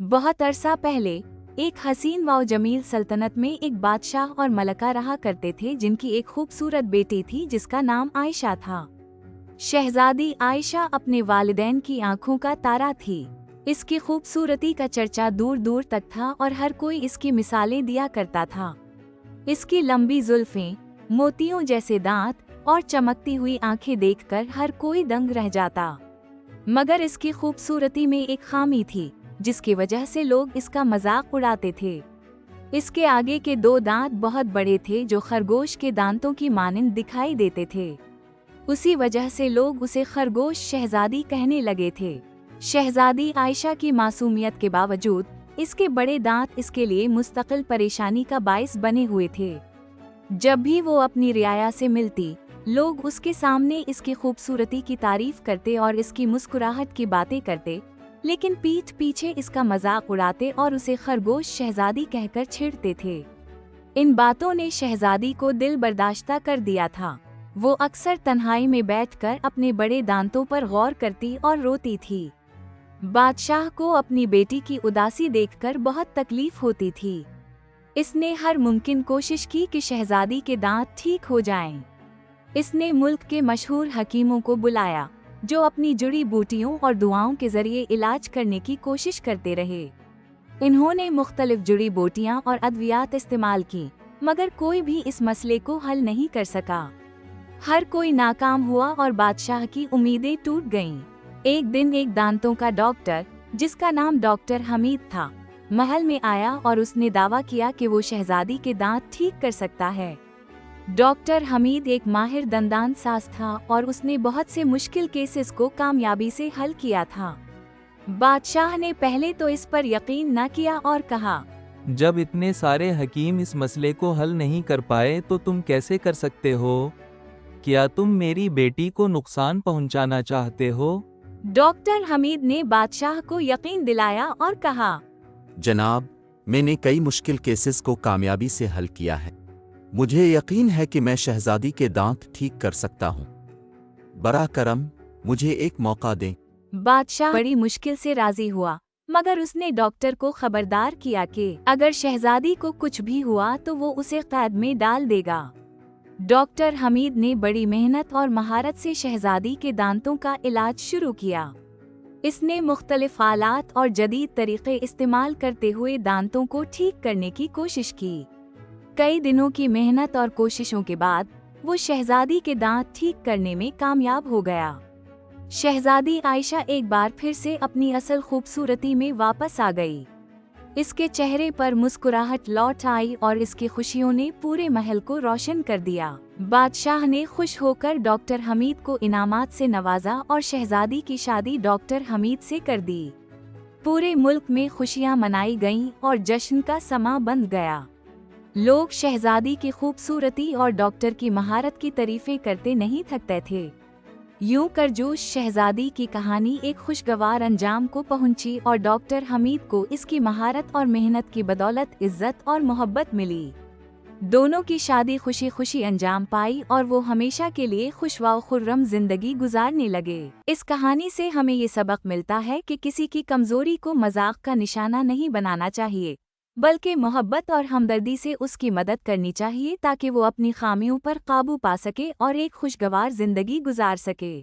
बहुत अरसा पहले एक हसीन व जमील सल्तनत में एक बादशाह और मलका रहा करते थे, जिनकी एक खूबसूरत बेटी थी जिसका नाम आयशा था। शहजादी आयशा अपने वालिदैन की आंखों का तारा थी। इसकी खूबसूरती का चर्चा दूर दूर तक था और हर कोई इसकी मिसालें दिया करता था। इसकी लंबी जुल्फें, मोतियों जैसे दांत और चमकती हुई आंखें देखकर हर कोई दंग रह जाता। मगर इसकी खूबसूरती में एक खामी थी, जिसकी वजह से लोग इसका मजाक उड़ाते थे। इसके आगे के 2 दांत बहुत बड़े थे, जो खरगोश के दांतों की मानिंद दिखाई देते थे। उसी वजह से लोग उसे खरगोश शहजादी कहने लगे थे। शहजादी आयशा की मासूमियत के बावजूद इसके बड़े दांत इसके लिए मुस्तकिल परेशानी का बाइस बने हुए थे। जब भी वो अपनी रियाया से मिलती, लोग उसके सामने इसकी खूबसूरती की तारीफ करते और इसकी मुस्कुराहट की बातें करते, लेकिन पीठ पीछे इसका मजाक उड़ाते और उसे खरगोश शहजादी कहकर छेड़ते थे। इन बातों ने शहजादी को दिल बर्दाश्ता कर दिया था। वो अक्सर तन्हाई में बैठकर अपने बड़े दांतों पर गौर करती और रोती थी। बादशाह को अपनी बेटी की उदासी देखकर बहुत तकलीफ होती थी। इसने हर मुमकिन कोशिश की कि शहजादी के दांत ठीक हो जाएं। इसने मुल्क के मशहूर हकीमों को बुलाया, जो अपनी जुड़ी बूटियों और दुआओं के जरिए इलाज करने की कोशिश करते रहे। इन्होंने मुख्तलिफ जुड़ी बूटियां और अद्वियात इस्तेमाल की, मगर कोई भी इस मसले को हल नहीं कर सका। हर कोई नाकाम हुआ और बादशाह की उम्मीदें टूट गईं। एक दिन एक दांतों का डॉक्टर, जिसका नाम डॉक्टर हमीद था, महल में आया और उसने दावा किया कि वो शहजादी के दांत ठीक कर सकता है। डॉक्टर हमीद एक माहिर दंदान साज था और उसने बहुत से मुश्किल केसेस को कामयाबी से हल किया था। बादशाह ने पहले तो इस पर यकीन न किया और कहा, जब इतने सारे हकीम इस मसले को हल नहीं कर पाए तो तुम कैसे कर सकते हो? क्या तुम मेरी बेटी को नुकसान पहुंचाना चाहते हो? डॉक्टर हमीद ने बादशाह को यकीन दिलाया और कहा, जनाब, मैंने कई मुश्किल केसेस को कामयाबी से हल किया है। मुझे यकीन है कि मैं शहजादी के दांत ठीक कर सकता हूँ। बरा करम, मुझे एक मौका दें। बादशाह बड़ी मुश्किल से राजी हुआ, मगर उसने डॉक्टर को खबरदार किया कि अगर शहजादी को कुछ भी हुआ तो वो उसे कैद में डाल देगा। डॉक्टर हमीद ने बड़ी मेहनत और महारत से शहजादी के दांतों का इलाज शुरू किया। इसने मुख्तलिफ आलात और जदीद तरीके इस्तेमाल करते हुए दांतों को ठीक करने की कोशिश की। कई दिनों की मेहनत और कोशिशों के बाद वो शहजादी के दांत ठीक करने में कामयाब हो गया। शहजादी आयशा एक बार फिर से अपनी असल खूबसूरती में वापस आ गई। इसके चेहरे पर मुस्कुराहट लौट आई और इसकी खुशियों ने पूरे महल को रोशन कर दिया। बादशाह ने खुश होकर डॉक्टर हमीद को इनामात से नवाजा और शहजादी की शादी डॉक्टर हमीद से कर दी। पूरे मुल्क में खुशियां मनाई गईं और जश्न का समा बन गया। लोग शहजादी की खूबसूरती और डॉक्टर की महारत की तारीफें करते नहीं थकते थे। यूं करजोश शहजादी की कहानी एक खुशगवार अंजाम को पहुंची और डॉक्टर हमीद को इसकी महारत और मेहनत की बदौलत इज्जत और मोहब्बत मिली। दोनों की शादी खुशी खुशी अंजाम पाई और वो हमेशा के लिए खुश व खुर्रम जिंदगी गुजारने लगे। इस कहानी से हमें ये सबक मिलता है कि किसी की कमजोरी को मजाक का निशाना नहीं बनाना चाहिए, बल्कि मोहब्बत और हमदर्दी से उसकी मदद करनी चाहिए, ताकि वो अपनी खामियों पर काबू पा सके और एक खुशगवार जिंदगी गुजार सके।